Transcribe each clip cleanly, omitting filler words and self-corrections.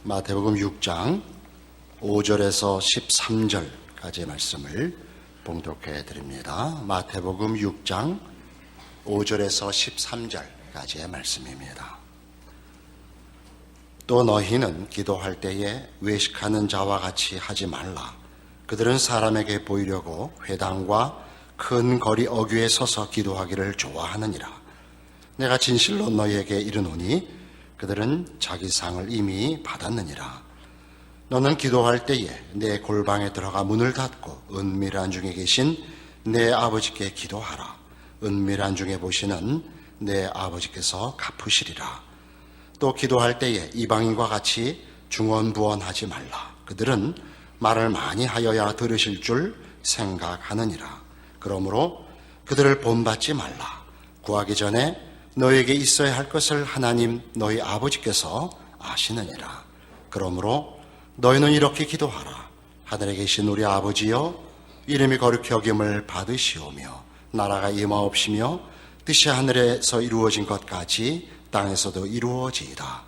마태복음 6장 5절에서 13절까지의 말씀을 봉독해 드립니다. 마태복음 6장 5절에서 13절까지의 말씀입니다. 또 너희는 기도할 때에 외식하는 자와 같이 하지 말라. 그들은 사람에게 보이려고 회당과 큰 거리 어귀에 서서 기도하기를 좋아하느니라. 내가 진실로 너희에게 이르노니 그들은 자기 상을 이미 받았느니라. 너는 기도할 때에 내 골방에 들어가 문을 닫고 은밀한 중에 계신 내 아버지께 기도하라. 은밀한 중에 보시는 내 아버지께서 갚으시리라. 또 기도할 때에 이방인과 같이 중언부언하지 말라. 그들은 말을 많이 하여야 들으실 줄 생각하느니라. 그러므로 그들을 본받지 말라. 구하기 전에 너에게 있어야 할 것을 하나님 너희 아버지께서 아시느니라. 그러므로 너희는 이렇게 기도하라. 하늘에 계신 우리 아버지여, 이름이 거룩히 여김을 받으시오며 나라가 임하옵시며 뜻이 하늘에서 이루어진 것 같이 땅에서도 이루어지이다.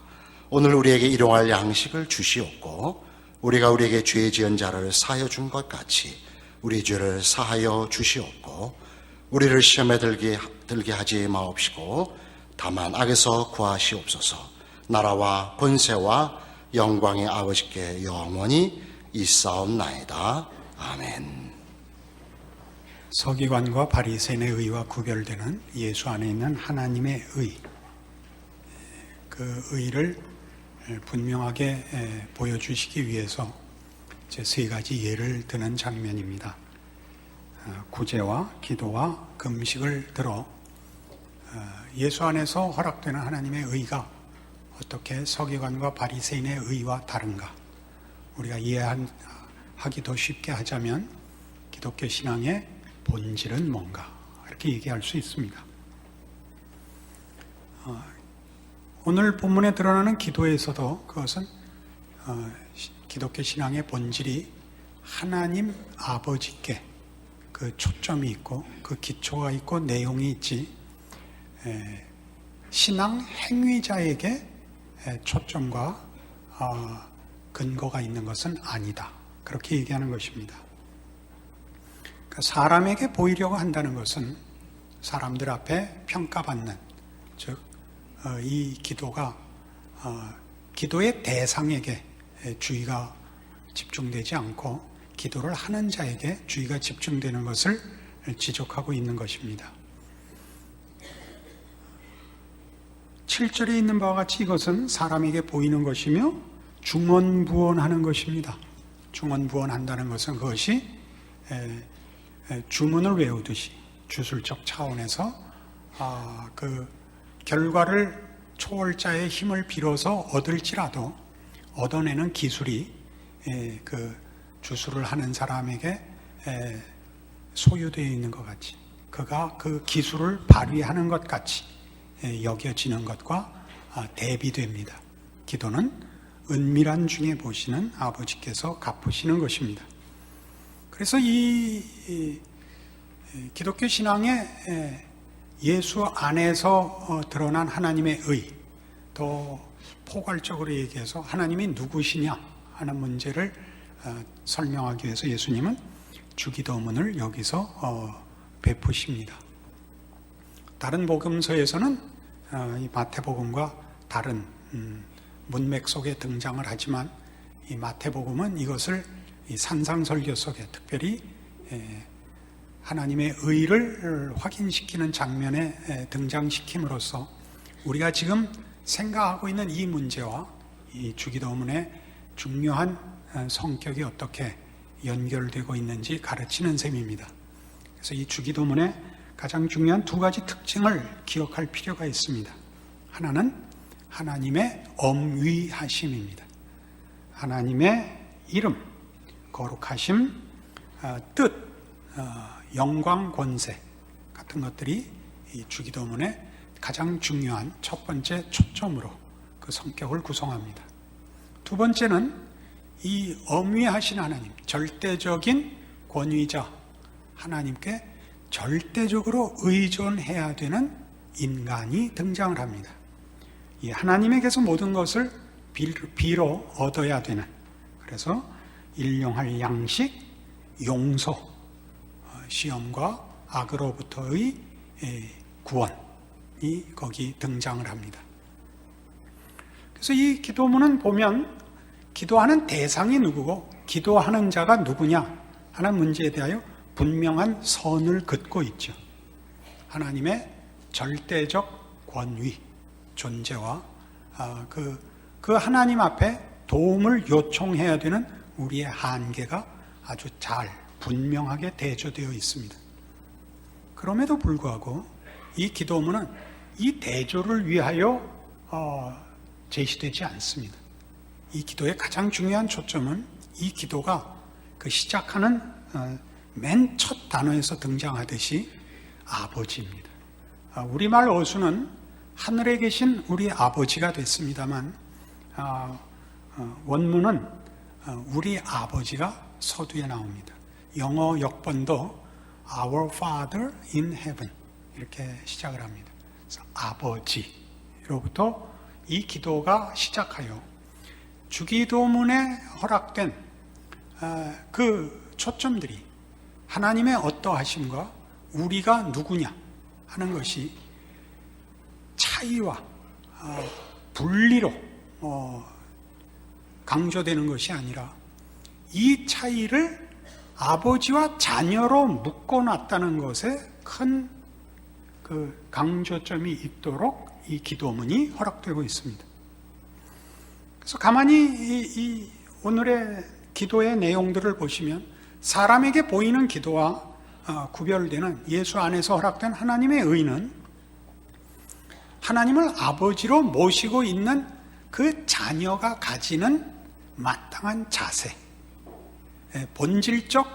오늘 우리에게 일용할 양식을 주시옵고 우리가 우리에게 죄 지은 자를 사하여 준 것 같이 우리 죄를 사하여 주시옵고 우리를 시험에 들게 하지 마옵시고 다만 악에서 구하시옵소서. 나라와 권세와 영광의 아버지께 영원히 있사옵나이다. 아멘. 서기관과 바리새인의 의와 구별되는 예수 안에 있는 하나님의 의, 그 의를 분명하게 보여주시기 위해서 제 세 가지 예를 드는 장면입니다. 구제와 기도와 금식을 들어 예수 안에서 허락되는 하나님의 의가 어떻게 서기관과 바리새인의 의와 다른가? 우리가 이해하기 더 쉽게 하자면 기독교 신앙의 본질은 뭔가? 이렇게 얘기할 수 있습니다. 오늘 본문에 드러나는 기도에서도 그것은 기독교 신앙의 본질이 하나님 아버지께 그 초점이 있고 그 기초가 있고 내용이 있지 신앙 행위자에게 초점과 근거가 있는 것은 아니다. 그렇게 얘기하는 것입니다. 그러니까 사람에게 보이려고 한다는 것은 사람들 앞에 평가받는, 즉 이 기도가 기도의 대상에게 주의가 집중되지 않고 기도를 하는 자에게 주의가 집중되는 것을 지적하고 있는 것입니다. 7절에 있는 바와 같이 이것은 사람에게 보이는 것이며 중언부언하는 것입니다. 중언부언한다는 것은 그것이 주문을 외우듯이 주술적 차원에서 그 결과를 초월자의 힘을 빌어서 얻을지라도 얻어내는 기술이 그 주술을 하는 사람에게 소유되어 있는 것 같이, 그가 그 기술을 발휘하는 것 같이 여겨지는 것과 대비됩니다. 기도는 은밀한 중에 보시는 아버지께서 갚으시는 것입니다. 그래서 이 기독교 신앙의 예수 안에서 드러난 하나님의 의, 더 포괄적으로 얘기해서 하나님이 누구시냐 하는 문제를 설명하기 위해서 예수님은 주기도문을 여기서 베푸십니다. 다른 복음서에서는 이 마태복음과 다른 문맥 속에 등장을 하지만 이 마태복음은 이것을 이 산상설교 속에 특별히 하나님의 의를 확인시키는 장면에 등장시킴으로써 우리가 지금 생각하고 있는 이 문제와 이 주기도문의 중요한 성격이 어떻게 연결되고 있는지 가르치는 셈입니다. 그래서 이 주기도문의 가장 중요한 두 가지 특징을 기억할 필요가 있습니다. 하나는 하나님의 엄위하심입니다. 하나님의 이름, 거룩하심, 뜻, 영광, 권세 같은 것들이 이 주기도문의 가장 중요한 첫 번째 초점으로 그 성격을 구성합니다. 두 번째는 이 엄위하신 하나님, 절대적인 권위자 하나님께 절대적으로 의존해야 되는 인간이 등장을 합니다. 이 하나님에게서 모든 것을 비로 얻어야 되는, 그래서 일용할 양식, 용서, 시험과 악으로부터의 구원이 거기 등장을 합니다. 그래서 이 기도문은 보면 기도하는 대상이 누구고 기도하는 자가 누구냐 하는 문제에 대하여 분명한 선을 긋고 있죠. 하나님의 절대적 권위, 존재와 그 하나님 앞에 도움을 요청해야 되는 우리의 한계가 아주 잘 분명하게 대조되어 있습니다. 그럼에도 불구하고 이 기도문은 이 대조를 위하여 제시되지 않습니다. 이 기도의 가장 중요한 초점은 이 기도가 그 시작하는 맨 첫 단어에서 등장하듯이 아버지입니다. 우리말 어수는 하늘에 계신 우리 아버지가 됐습니다만 원문은 우리 아버지가 서두에 나옵니다. 영어 역번도 Our Father in Heaven 이렇게 시작을 합니다. 그래서 아버지로부터 이 기도가 시작하여 주기도문에 허락된 그 초점들이 하나님의 어떠하심과 우리가 누구냐 하는 것이 차이와 분리로 강조되는 것이 아니라 이 차이를 아버지와 자녀로 묶어놨다는 것에 큰 그 강조점이 있도록 이 기도문이 허락되고 있습니다. 그래서 가만히 이 오늘의 기도의 내용들을 보시면 사람에게 보이는 기도와 구별되는 예수 안에서 허락된 하나님의 의는 하나님을 아버지로 모시고 있는 그 자녀가 가지는 마땅한 자세, 본질적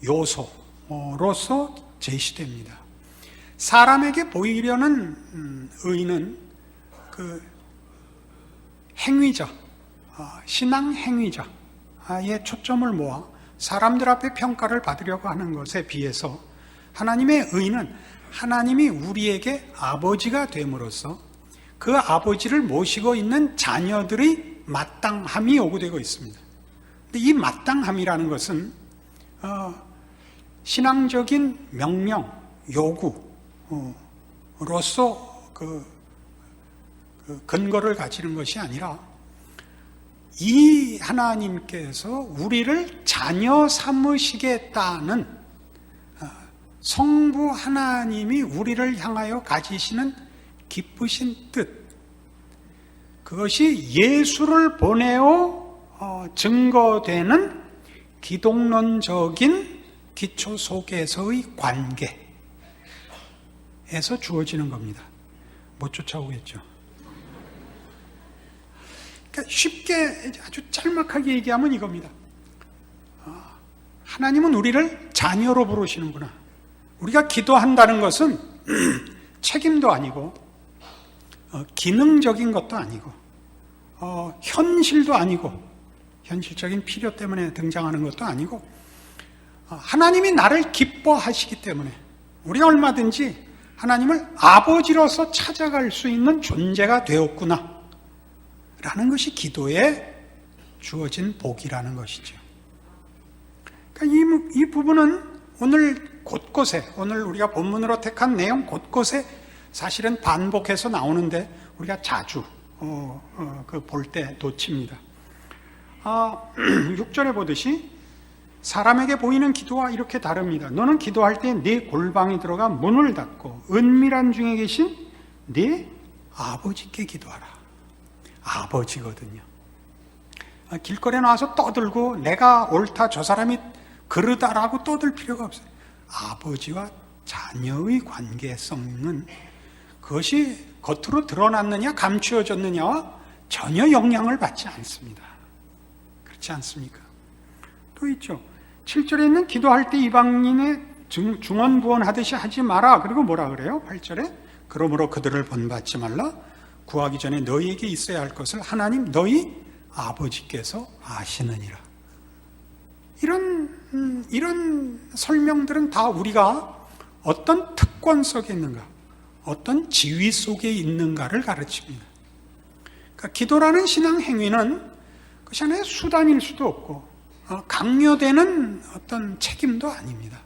요소로서 제시됩니다. 사람에게 보이려는 의는 그 행위자, 신앙 행위자의 초점을 모아 사람들 앞에 평가를 받으려고 하는 것에 비해서 하나님의 의는 하나님이 우리에게 아버지가 됨으로써 그 아버지를 모시고 있는 자녀들의 마땅함이 요구되고 있습니다. 근데 이 마땅함이라는 것은 신앙적인 명령, 요구로서 그 근거를 가지는 것이 아니라 이 하나님께서 우리를 자녀 삼으시겠다는 성부 하나님이 우리를 향하여 가지시는 기쁘신 뜻, 그것이 예수를 보내어 증거되는 기독론적인 기초 속에서의 관계에서 주어지는 겁니다. 못 쫓아오겠죠. 그러니까 쉽게 아주 짤막하게 얘기하면 이겁니다. 하나님은 우리를 자녀로 부르시는구나. 우리가 기도한다는 것은 책임도 아니고 기능적인 것도 아니고 현실도 아니고 현실적인 필요 때문에 등장하는 것도 아니고 하나님이 나를 기뻐하시기 때문에 우리가 얼마든지 하나님을 아버지로서 찾아갈 수 있는 존재가 되었구나 라는 것이 기도에 주어진 복이라는 것이죠. 그러니까 이 부분은 오늘 곳곳에, 오늘 우리가 본문으로 택한 내용 곳곳에 사실은 반복해서 나오는데 우리가 자주 볼 때 놓칩니다. 6절에 보듯이 사람에게 보이는 기도와 이렇게 다릅니다. 너는 기도할 때 네 골방에 들어가 문을 닫고 은밀한 중에 계신 네 아버지께 기도하라. 아버지거든요. 길거리에 나와서 떠들고 내가 옳다, 저 사람이 그르다라고 떠들 필요가 없어요. 아버지와 자녀의 관계성은 그것이 겉으로 드러났느냐 감추어졌느냐와 전혀 영향을 받지 않습니다. 그렇지 않습니까? 또 있죠. 7절에 있는 기도할 때 이방인의 중언부언하듯이 하지 마라. 그리고 뭐라 그래요? 8절에 그러므로 그들을 본받지 말라. 구하기 전에 너희에게 있어야 할 것을 하나님 너희 아버지께서 아시느니라. 이런 설명들은 다 우리가 어떤 특권 속에 있는가, 어떤 지위 속에 있는가를 가르칩니다. 그러니까 기도라는 신앙 행위는 그것이 하나의 수단일 수도 없고 강요되는 어떤 책임도 아닙니다.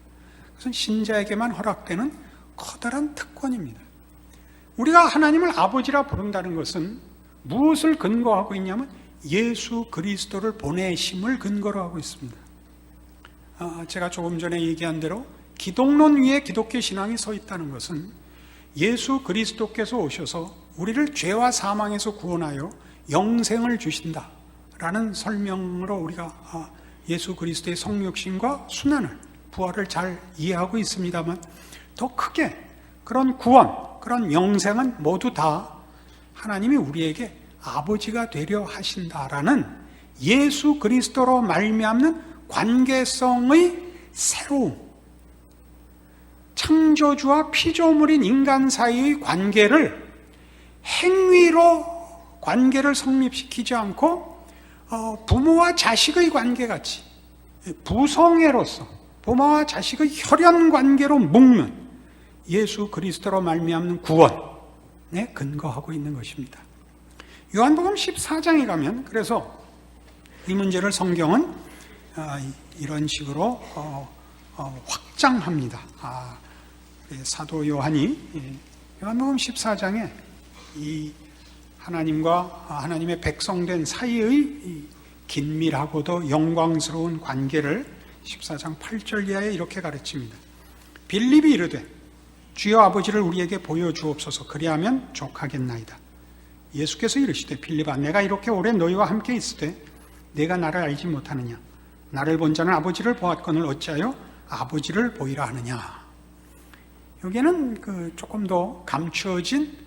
그것은 신자에게만 허락되는 커다란 특권입니다. 우리가 하나님을 아버지라 부른다는 것은 무엇을 근거하고 있냐면 예수 그리스도를 보내심을 근거로 하고 있습니다. 제가 조금 전에 얘기한 대로 기독론 위에 기독교 신앙이 서 있다는 것은 예수 그리스도께서 오셔서 우리를 죄와 사망에서 구원하여 영생을 주신다라는 설명으로 우리가 예수 그리스도의 성육신과 순환을, 부활을 잘 이해하고 있습니다만 더 크게 그런 구원, 그런 영생은 모두 다 하나님이 우리에게 아버지가 되려 하신다라는 예수 그리스도로 말미암는 관계성의 새로움, 창조주와 피조물인 인간 사이의 관계를 행위로 관계를 성립시키지 않고 부모와 자식의 관계같이 부성애로서 부모와 자식의 혈연 관계로 묶는 예수 그리스도로 말미암는 구원에 근거하고 있는 것입니다. 요한복음 14장에 가면 그래서 이 문제를 성경은 이런 식으로 확장합니다. 사도 요한이 요한복음 14장에 이 하나님과 하나님의 백성된 사이의 긴밀하고도 영광스러운 관계를 14장 8절 이하에 이렇게 가르칩니다. 빌립이 이르되 주여 아버지를 우리에게 보여주옵소서 그리하면 족하겠나이다. 예수께서 이르시되 빌립아 내가 이렇게 오래 너희와 함께 있으되 내가 나를 알지 못하느냐 나를 본 자는 아버지를 보았거늘 어찌하여 아버지를 보이라 하느냐. 여기에는 조금 더 감추어진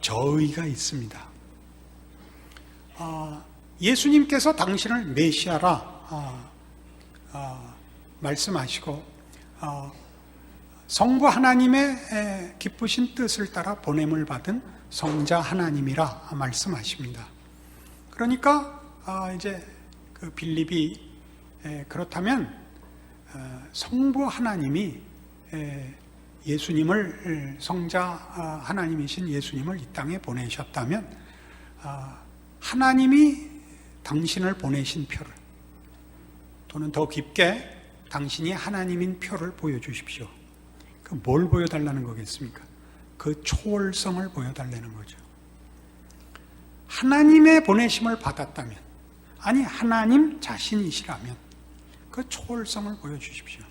저의가 있습니다. 예수님께서 당신을 메시아라 말씀하시고 성부 하나님의 기쁘신 뜻을 따라 보냄을 받은 성자 하나님이라 말씀하십니다. 그러니까 이제 그 빌립이 그렇다면 성부 하나님이 예수님을 성자 하나님이신 예수님을 이 땅에 보내셨다면 하나님이 당신을 보내신 표를 또는 더 깊게 당신이 하나님인 표를 보여주십시오. 뭘 보여달라는 거겠습니까? 그 초월성을 보여달라는 거죠. 하나님의 보내심을 받았다면 아니 하나님 자신이시라면 그 초월성을 보여주십시오.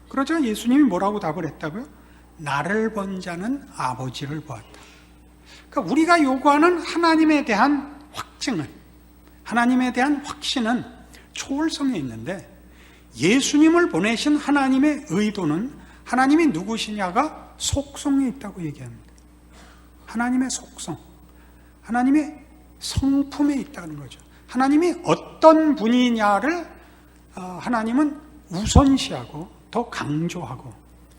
그러자 예수님이 뭐라고 답을 했다고요? 나를 본 자는 아버지를 보았다. 그러니까 우리가 요구하는 하나님에 대한 확증은, 하나님에 대한 확신은 초월성에 있는데 예수님을 보내신 하나님의 의도는 하나님이 누구시냐가 속성에 있다고 얘기합니다. 하나님의 속성, 하나님의 성품에 있다는 거죠. 하나님이 어떤 분이냐를 하나님은 우선시하고 더 강조하고,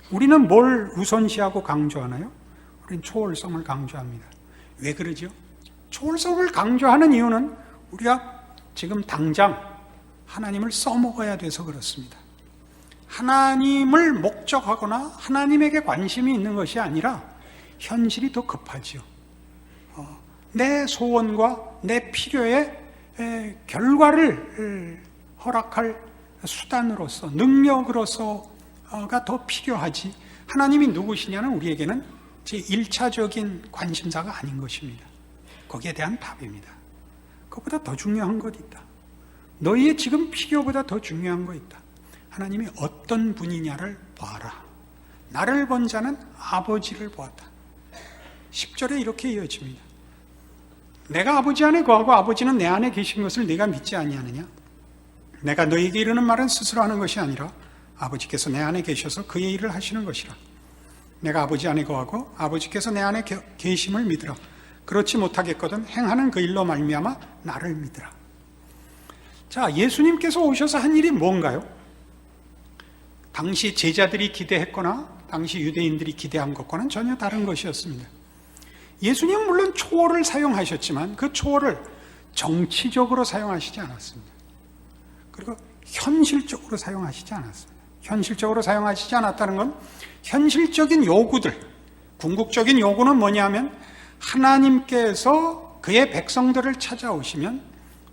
우리는 뭘 우선시하고 강조하나요? 우리는 초월성을 강조합니다. 왜 그러죠? 초월성을 강조하는 이유는 우리가 지금 당장 하나님을 써먹어야 돼서 그렇습니다. 하나님을 목적하거나 하나님에게 관심이 있는 것이 아니라 현실이 더 급하지요. 내 소원과 내 필요의 결과를 허락할 수단으로서, 능력으로서가 더 필요하지, 하나님이 누구시냐는 우리에게는 제 1차적인 관심사가 아닌 것입니다. 거기에 대한 답입니다. 그것보다 더 중요한 것 있다. 너희의 지금 필요보다 더 중요한 거 있다. 하나님이 어떤 분이냐를 봐라. 나를 본 자는 아버지를 보았다. 10절에 이렇게 이어집니다. 내가 아버지 안에 거하고 아버지는 내 안에 계신 것을 네가 믿지 아니하느냐? 내가 너희에게 이르는 말은 스스로 하는 것이 아니라 아버지께서 내 안에 계셔서 그의 일을 하시는 것이라. 내가 아버지 안에 거하고 아버지께서 내 안에 계심을 믿으라. 그렇지 못하겠거든 행하는 그 일로 말미암아 나를 믿으라. 자, 예수님께서 오셔서 한 일이 뭔가요? 당시 제자들이 기대했거나 당시 유대인들이 기대한 것과는 전혀 다른 것이었습니다. 예수님은 물론 초월을 사용하셨지만 그 초월을 정치적으로 사용하시지 않았습니다. 그리고 현실적으로 사용하시지 않았습니다. 현실적으로 사용하시지 않았다는 건 현실적인 요구들, 궁극적인 요구는 뭐냐면 하나님께서 그의 백성들을 찾아오시면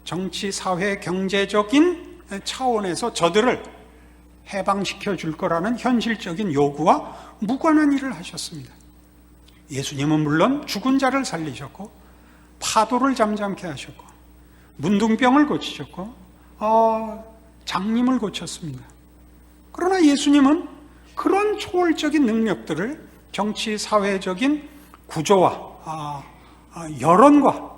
정치, 사회, 경제적인 차원에서 저들을 해방시켜 줄 거라는 현실적인 요구와 무관한 일을 하셨습니다. 예수님은 물론 죽은 자를 살리셨고 파도를 잠잠케 하셨고 문둥병을 고치셨고 장님을 고쳤습니다. 그러나 예수님은 그런 초월적인 능력들을 정치, 사회적인 구조와 여론과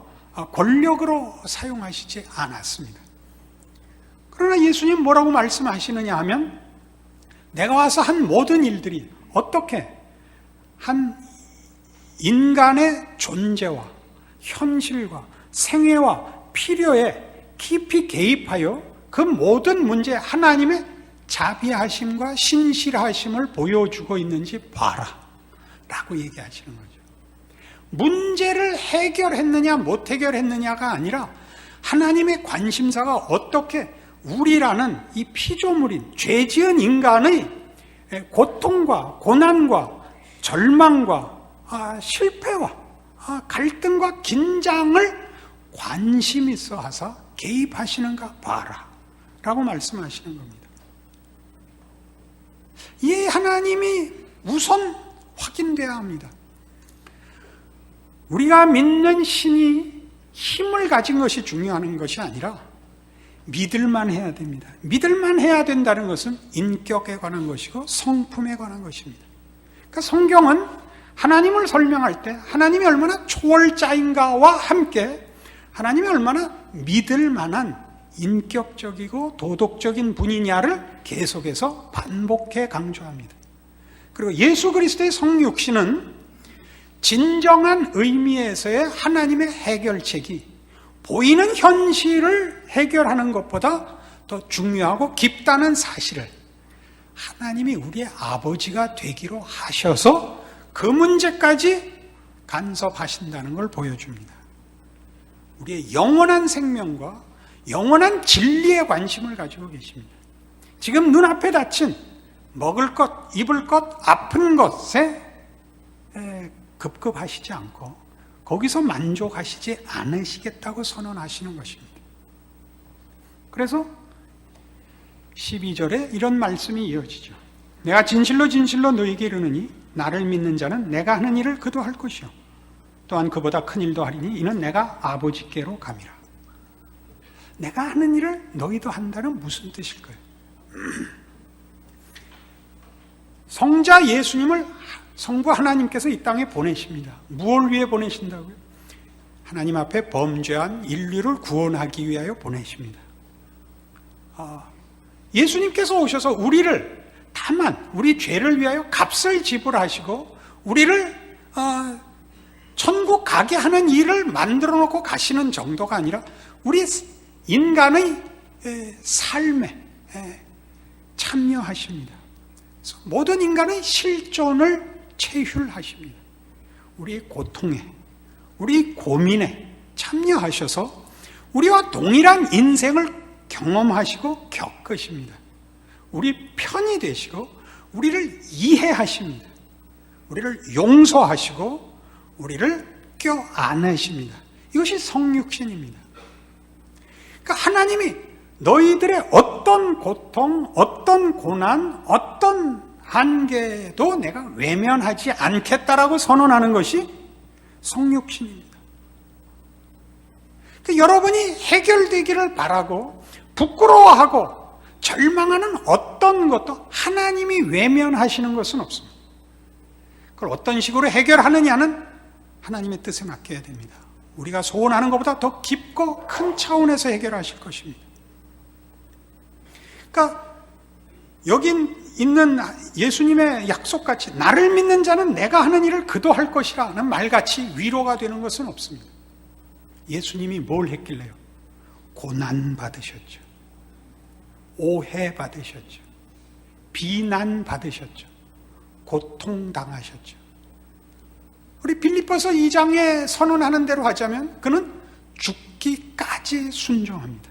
권력으로 사용하시지 않았습니다. 그러나 예수님 뭐라고 말씀하시느냐 하면 내가 와서 한 모든 일들이 어떻게 한 인간의 존재와 현실과 생애와 필요에 깊이 개입하여 그 모든 문제에 하나님의 자비하심과 신실하심을 보여주고 있는지 봐라 라고 얘기하시는 거죠. 문제를 해결했느냐 못 해결했느냐가 아니라 하나님의 관심사가 어떻게 우리라는 이 피조물인 죄지은 인간의 고통과 고난과 절망과 실패와 갈등과 긴장을 관심 있어 하사 개입하시는가 봐라 라고 말씀하시는 겁니다. 이 하나님이 우선 확인돼야 합니다. 우리가 믿는 신이 힘을 가진 것이 중요한 것이 아니라 믿을만 해야 됩니다. 믿을만 해야 된다는 것은 인격에 관한 것이고 성품에 관한 것입니다. 그러니까 성경은 하나님을 설명할 때 하나님이 얼마나 초월자인가와 함께 하나님이 얼마나 믿을 만한 인격적이고 도덕적인 분이냐를 계속해서 반복해 강조합니다. 그리고 예수 그리스도의 성육신은 진정한 의미에서의 하나님의 해결책이 보이는 현실을 해결하는 것보다 더 중요하고 깊다는 사실을 하나님이 우리의 아버지가 되기로 하셔서 그 문제까지 간섭하신다는 걸 보여줍니다. 우리의 영원한 생명과 영원한 진리에 관심을 가지고 계십니다. 지금 눈앞에 닥친 먹을 것, 입을 것, 아픈 것에 급급하시지 않고 거기서 만족하시지 않으시겠다고 선언하시는 것입니다. 그래서 12절에 이런 말씀이 이어지죠. 내가 진실로 진실로 너희에게 이르노니 나를 믿는 자는 내가 하는 일을 그도 할 것이요 또한 그보다 큰 일도 하리니 이는 내가 아버지께로 감이라. 내가 하는 일을 너희도 한다는 무슨 뜻일까요? 성자 예수님을 성부 하나님께서 이 땅에 보내십니다. 무엇을 위해 보내신다고요? 하나님 앞에 범죄한 인류를 구원하기 위하여 보내십니다. 예수님께서 오셔서 우리를 다만 우리 죄를 위하여 값을 지불하시고 우리를 천국 가게 하는 일을 만들어 놓고 가시는 정도가 아니라 우리 인간의 삶에 참여하십니다. 모든 인간의 실존을 체휼하십니다. 우리의 고통에, 우리 고민에 참여하셔서 우리와 동일한 인생을 경험하시고 겪으십니다. 우리 편이 되시고 우리를 이해하십니다. 우리를 용서하시고 우리를 껴안으십니다. 이것이 성육신입니다. 그러니까 하나님이 너희들의 어떤 고통, 어떤 고난, 어떤 한계도 내가 외면하지 않겠다라고 선언하는 것이 성육신입니다. 그러니까 여러분이 해결되기를 바라고 부끄러워하고 절망하는 어떤 것도 하나님이 외면하시는 것은 없습니다. 그걸 어떤 식으로 해결하느냐는 하나님의 뜻에 맡겨야 됩니다. 우리가 소원하는 것보다 더 깊고 큰 차원에서 해결하실 것입니다. 그러니까 여기 있는 예수님의 약속같이 나를 믿는 자는 내가 하는 일을 그도 할 것이라는 말같이 위로가 되는 것은 없습니다. 예수님이 뭘 했길래요? 고난 받으셨죠. 오해 받으셨죠. 비난 받으셨죠. 고통 당하셨죠. 우리 빌립보서 2장에 선언하는 대로 하자면 그는 죽기까지 순종합니다.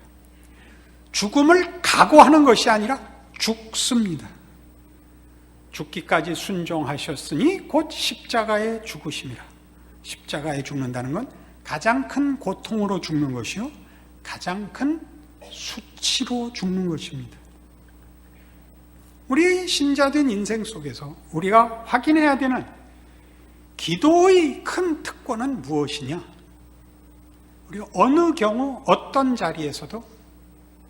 죽음을 각오하는 것이 아니라 죽습니다. 죽기까지 순종하셨으니 곧 십자가에 죽으심이라. 십자가에 죽는다는 건 가장 큰 고통으로 죽는 것이요, 가장 큰 수치로 죽는 것입니다. 우리 신자된 인생 속에서 우리가 확인해야 되는 기도의 큰 특권은 무엇이냐? 우리가 어느 경우 어떤 자리에서도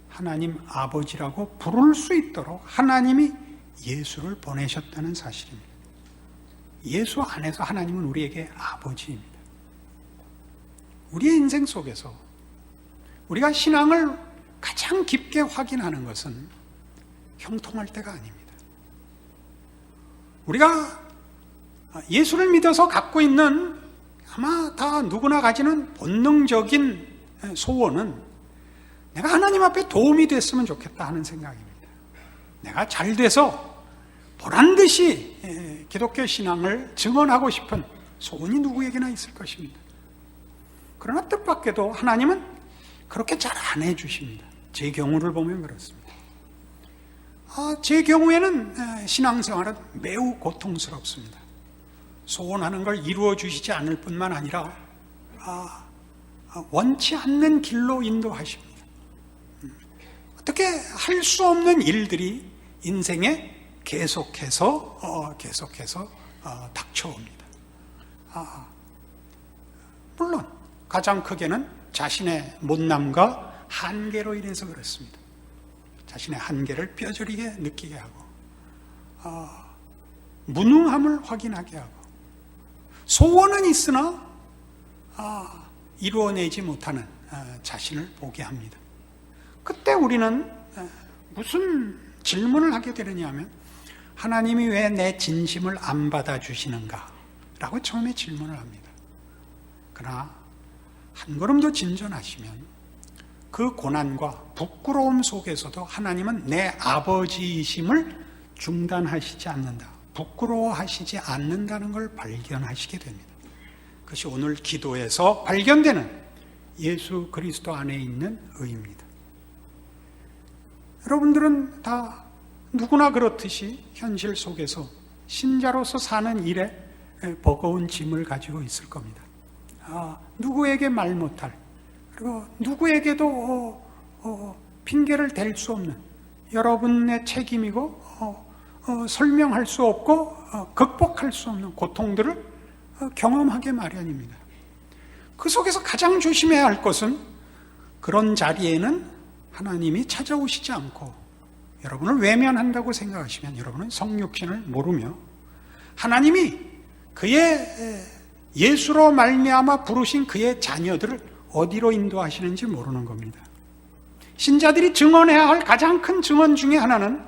하나님 아버지라고 부를 수 있도록 하나님이 예수를 보내셨다는 사실입니다. 예수 안에서 하나님은 우리에게 아버지입니다. 우리의 인생 속에서 우리가 신앙을 가장 깊게 확인하는 것은 형통할 때가 아닙니다. 우리가 예수를 믿어서 갖고 있는 아마 다 누구나 가지는 본능적인 소원은 내가 하나님 앞에 도움이 됐으면 좋겠다 하는 생각입니다. 내가 잘 돼서 보란듯이 기독교 신앙을 증언하고 싶은 소원이 누구에게나 있을 것입니다. 그러나 뜻밖에도 하나님은 그렇게 잘 안 해주십니다. 제 경우를 보면 그렇습니다. 제 경우에는 신앙생활은 매우 고통스럽습니다. 소원하는 걸 이루어 주시지 않을 뿐만 아니라 원치 않는 길로 인도하십니다. 어떻게 할 수 없는 일들이 인생에 계속해서 닥쳐옵니다. 물론 가장 크게는 자신의 못남과 한계로 인해서 그렇습니다. 자신의 한계를 뼈저리게 느끼게 하고 무능함을 확인하게 하고 소원은 있으나 이루어내지 못하는 자신을 보게 합니다. 그때 우리는 무슨 질문을 하게 되느냐 하면 하나님이 왜 내 진심을 안 받아주시는가? 라고 처음에 질문을 합니다. 그러나 한 걸음 더 진전하시면 그 고난과 부끄러움 속에서도 하나님은 내 아버지이심을 중단하시지 않는다. 부끄러워하시지 않는다는 걸 발견하시게 됩니다. 그것이 오늘 기도에서 발견되는 예수 그리스도 안에 있는 의입니다. 여러분들은 다 누구나 그렇듯이 현실 속에서 신자로서 사는 일에 버거운 짐을 가지고 있을 겁니다. 누구에게 말 못할, 그리고 누구에게도 핑계를 댈 수 없는 여러분의 책임이고 설명할 수 없고 극복할 수 없는 고통들을 경험하게 마련입니다. 그 속에서 가장 조심해야 할 것은 그런 자리에는 하나님이 찾아오시지 않고 여러분을 외면한다고 생각하시면 여러분은 성육신을 모르며 하나님이 그의 예수로 말미암아 부르신 그의 자녀들을 어디로 인도하시는지 모르는 겁니다. 신자들이 증언해야 할 가장 큰 증언 중에 하나는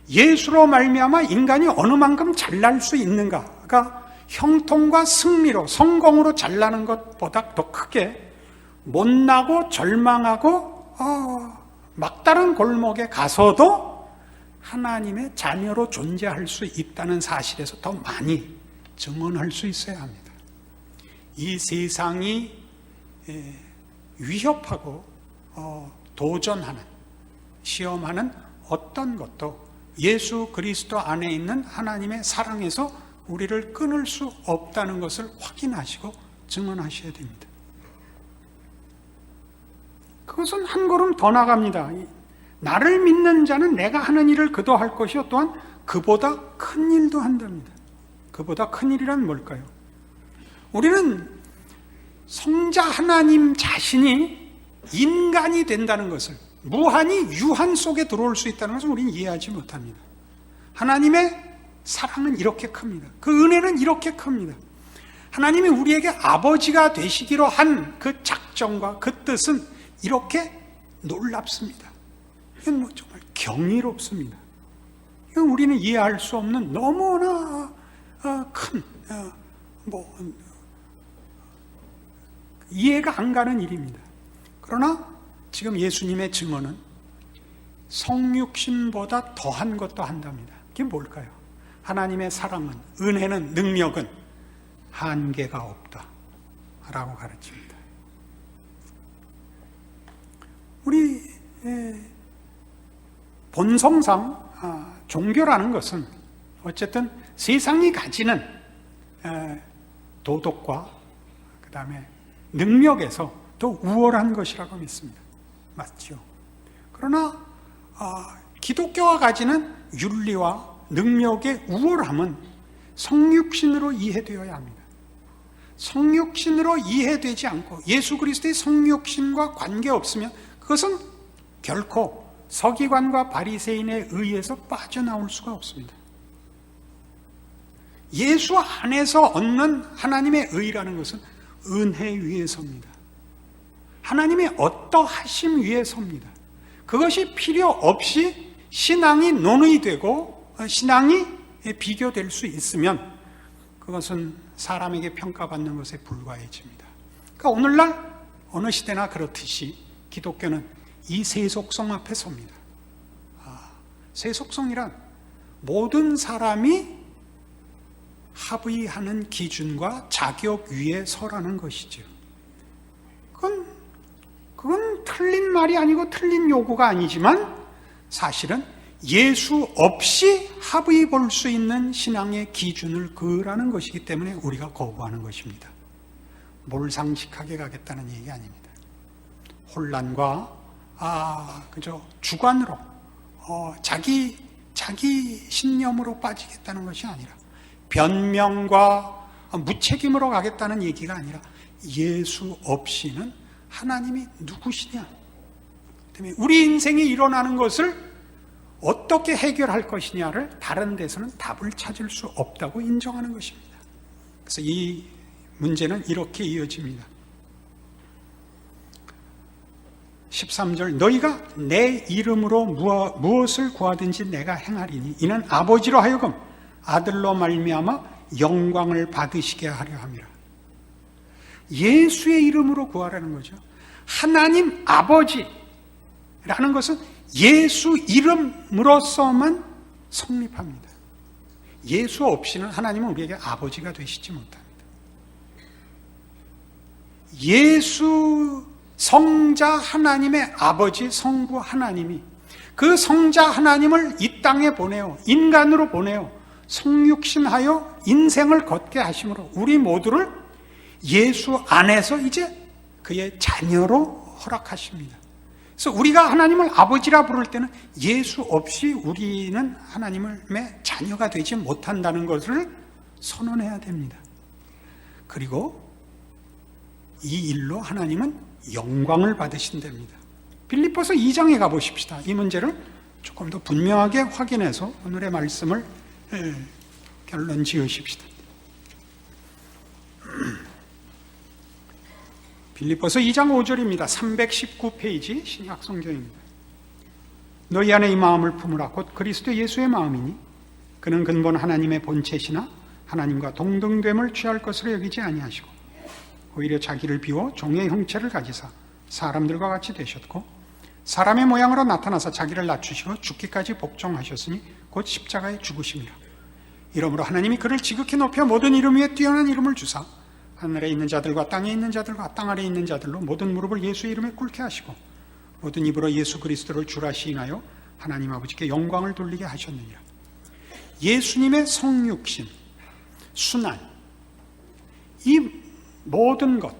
예수로 말미암아 인간이 어느 만큼 잘날 수 있는가가 형통과 승리로 성공으로 잘나는 것보다 더 크게 못나고 절망하고 막다른 골목에 가서도 하나님의 자녀로 존재할 수 있다는 사실에서 더 많이 증언할 수 있어야 합니다. 이 세상이 위협하고 도전하는, 시험하는 어떤 것도 예수 그리스도 안에 있는 하나님의 사랑에서 우리를 끊을 수 없다는 것을 확인하시고 증언하셔야 됩니다. 그것은 한 걸음 더 나갑니다. 나를 믿는 자는 내가 하는 일을 그도 할 것이요 또한 그보다 큰 일도 한답니다. 그보다 큰 일이란 뭘까요? 우리는 성자 하나님 자신이 인간이 된다는 것을, 무한히 유한 속에 들어올 수 있다는 것을 우리는 이해하지 못합니다. 하나님의 사랑은 이렇게 큽니다. 그 은혜는 이렇게 큽니다. 하나님이 우리에게 아버지가 되시기로 한 그 작정과 그 뜻은 이렇게 놀랍습니다. 이건 정말 경이롭습니다. 이건 우리는 이해할 수 없는 너무나 큰 이해가 안 가는 일입니다. 그러나 지금 예수님의 증언은 성육신보다 더한 것도 한답니다. 그게 뭘까요? 하나님의 사랑은, 은혜는, 능력은 한계가 없다 라고 가르칩니다. 우리 본성상 종교라는 것은 어쨌든 세상이 가지는 도덕과 그 다음에 능력에서 더 우월한 것이라고 믿습니다. 맞죠? 그러나 기독교가 가지는 윤리와 능력의 우월함은 성육신으로 이해되어야 합니다. 성육신으로 이해되지 않고 예수 그리스도의 성육신과 관계없으면 그것은 결코 서기관과 바리새인에 의해서 빠져나올 수가 없습니다. 예수 안에서 얻는 하나님의 의라는 것은 은혜 위에 섭니다. 하나님의 어떠하심 위에 섭니다. 그것이 필요 없이 신앙이 논의되고 신앙이 비교될 수 있으면 그것은 사람에게 평가받는 것에 불과해집니다. 그러니까 오늘날 어느 시대나 그렇듯이 기독교는 이 세속성 앞에 섭니다. 세속성이란 모든 사람이 합의하는 기준과 자격 위에 서라는 것이죠. 그건 틀린 말이 아니고 틀린 요구가 아니지만 사실은 예수 없이 합의 볼 수 있는 신앙의 기준을 그으라는 것이기 때문에 우리가 거부하는 것입니다. 몰상식하게 가겠다는 얘기 아닙니다. 혼란과 그저 주관으로 자기 신념으로 빠지겠다는 것이 아니라 변명과 무책임으로 가겠다는 얘기가 아니라 예수 없이는 하나님이 누구시냐? 때문에 우리 인생이 일어나는 것을 어떻게 해결할 것이냐를 다른 데서는 답을 찾을 수 없다고 인정하는 것입니다. 그래서 이 문제는 이렇게 이어집니다. 13절 너희가 내 이름으로 무엇을 구하든지 내가 행하리니 이는 아버지로 하여금 아들로 말미암아 영광을 받으시게 하려 함이라. 예수의 이름으로 구하라는 거죠. 하나님 아버지라는 것은 예수 이름으로서만 성립합니다. 예수 없이는 하나님은 우리에게 아버지가 되시지 못합니다. 예수 성자 하나님의 아버지 성부 하나님이 그 성자 하나님을 이 땅에 보내어 인간으로 보내어 성육신하여 인생을 걷게 하심으로 우리 모두를 예수 안에서 이제 그의 자녀로 허락하십니다. 그래서 우리가 하나님을 아버지라 부를 때는 예수 없이 우리는 하나님의 자녀가 되지 못한다는 것을 선언해야 됩니다. 그리고 이 일로 하나님은 영광을 받으신답니다. 빌립보서 2장에 가보십시다. 이 문제를 조금 더 분명하게 확인해서 오늘의 말씀을 결론 지으십시다. 빌립보서 2장 5절입니다. 319페이지 신약 성경입니다. 너희 안에 이 마음을 품으라. 곧 그리스도 예수의 마음이니 그는 근본 하나님의 본체시나 하나님과 동등됨을 취할 것으로 여기지 아니하시고 오히려 자기를 비워 종의 형체를 가지사 사람들과 같이 되셨고 사람의 모양으로 나타나서 자기를 낮추시고 죽기까지 복종하셨으니 곧 십자가에 죽으심이라. 이러므로 하나님이 그를 지극히 높여 모든 이름 위에 뛰어난 이름을 주사 하늘에 있는 자들과 땅에 있는 자들과 땅 아래에 있는 자들로 모든 무릎을 예수 이름에 꿇게 하시고 모든 입으로 예수 그리스도를 주라 시인하여 하나님 아버지께 영광을 돌리게 하셨느니라. 예수님의 성육신, 순환, 이 모든 것,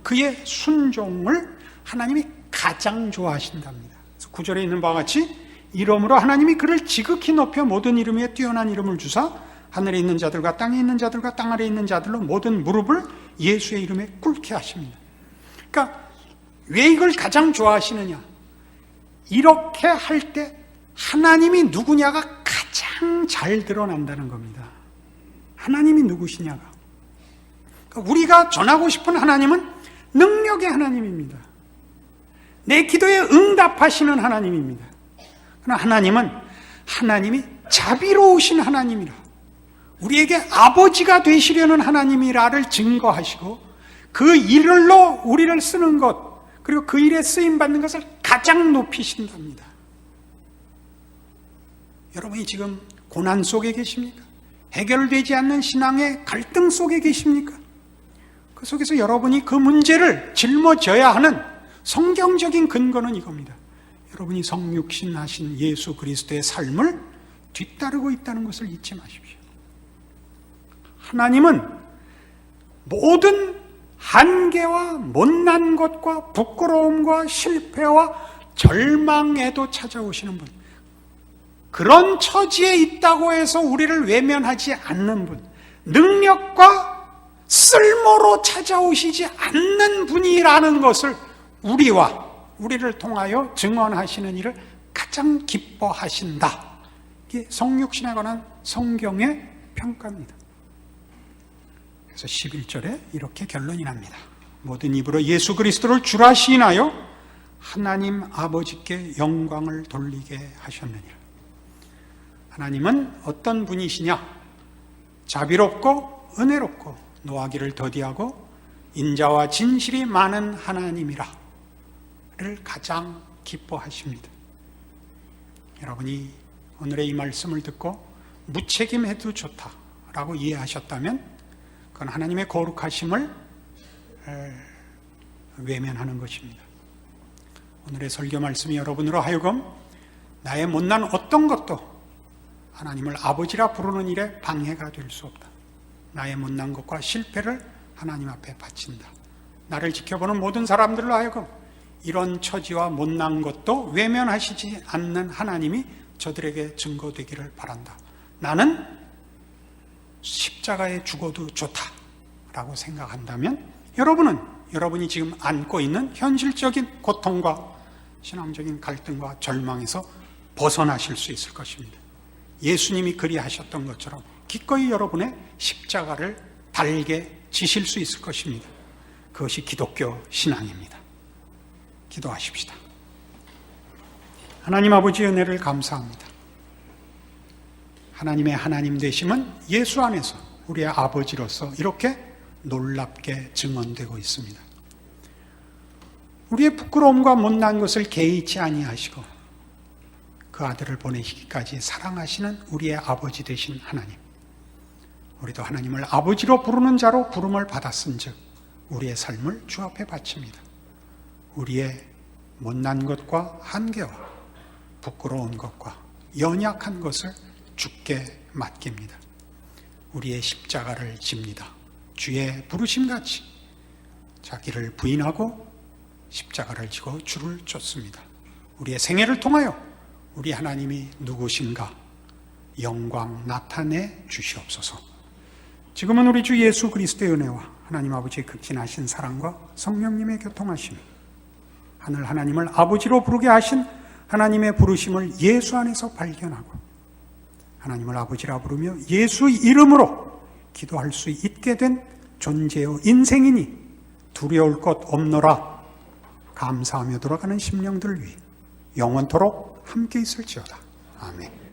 그의 순종을 하나님이 가장 좋아하신답니다. 9절에 있는 바와 같이 이러므로 하나님이 그를 지극히 높여 모든 이름 위에 뛰어난 이름을 주사 하늘에 있는 자들과 땅에 있는 자들과 땅 아래에 있는 자들로 모든 무릎을 예수의 이름에 꿇게 하십니다. 그러니까 왜 이걸 가장 좋아하시느냐? 이렇게 할 때 하나님이 누구냐가 가장 잘 드러난다는 겁니다. 하나님이 누구시냐가. 그러니까 우리가 전하고 싶은 하나님은 능력의 하나님입니다. 내 기도에 응답하시는 하나님입니다. 그러나 하나님은 하나님이 자비로우신 하나님이라, 우리에게 아버지가 되시려는 하나님이라를 증거하시고 그 일로 우리를 쓰는 것, 그리고 그 일에 쓰임받는 것을 가장 높이신답니다. 여러분이 지금 고난 속에 계십니까? 해결되지 않는 신앙의 갈등 속에 계십니까? 그 속에서 여러분이 그 문제를 짊어져야 하는 성경적인 근거는 이겁니다. 여러분이 성육신하신 예수 그리스도의 삶을 뒤따르고 있다는 것을 잊지 마십시오. 하나님은 모든 한계와 못난 것과 부끄러움과 실패와 절망에도 찾아오시는 분, 그런 처지에 있다고 해서 우리를 외면하지 않는 분, 능력과 쓸모로 찾아오시지 않는 분이라는 것을 우리를 통하여 증언하시는 일을 가장 기뻐하신다. 이게 성육신에 관한 성경의 평가입니다. 그래서 11절에 이렇게 결론이 납니다. 모든 입으로 예수 그리스도를 주라 시인하여 하나님 아버지께 영광을 돌리게 하셨느니라. 하나님은 어떤 분이시냐? 자비롭고 은혜롭고 노하기를 더디하고 인자와 진실이 많은 하나님이라를 가장 기뻐하십니다. 여러분이 오늘의 이 말씀을 듣고 무책임해도 좋다라고 이해하셨다면 그건 하나님의 거룩하심을 외면하는 것입니다. 오늘의 설교 말씀이 여러분으로 하여금 나의 못난 어떤 것도 하나님을 아버지라 부르는 일에 방해가 될 수 없다. 나의 못난 것과 실패를 하나님 앞에 바친다. 나를 지켜보는 모든 사람들로 하여금 이런 처지와 못난 것도 외면하시지 않는 하나님이 저들에게 증거되기를 바란다. 나는 십자가에 죽어도 좋다라고 생각한다면 여러분이 지금 안고 있는 현실적인 고통과 신앙적인 갈등과 절망에서 벗어나실 수 있을 것입니다. 예수님이 그리하셨던 것처럼 기꺼이 여러분의 십자가를 달게 지실 수 있을 것입니다. 그것이 기독교 신앙입니다. 기도하십시다. 하나님 아버지의 은혜를 감사합니다. 하나님의 하나님 되심은 예수 안에서 우리의 아버지로서 이렇게 놀랍게 증언되고 있습니다. 우리의 부끄러움과 못난 것을 개의치 아니하시고 그 아들을 보내시기까지 사랑하시는 우리의 아버지 되신 하나님, 우리도 하나님을 아버지로 부르는 자로 부름을 받았은즉 우리의 삶을 주 앞에 바칩니다. 우리의 못난 것과 한계와 부끄러운 것과 연약한 것을 주께 맡깁니다. 우리의 십자가를 집니다. 주의 부르심같이 자기를 부인하고 십자가를 지고 주를 쫓습니다. 우리의 생애를 통하여 우리 하나님이 누구신가 영광 나타내 주시옵소서. 지금은 우리 주 예수 그리스도의 은혜와 하나님 아버지의 극진하신 사랑과 성령님의 교통하심, 하늘 하나님을 아버지로 부르게 하신 하나님의 부르심을 예수 안에서 발견하고 하나님을 아버지라 부르며 예수 이름으로 기도할 수 있게 된 존재요 인생이니 두려울 것 없노라 감사하며 돌아가는 심령들 위해 영원토록 함께 있을지어다. 아멘.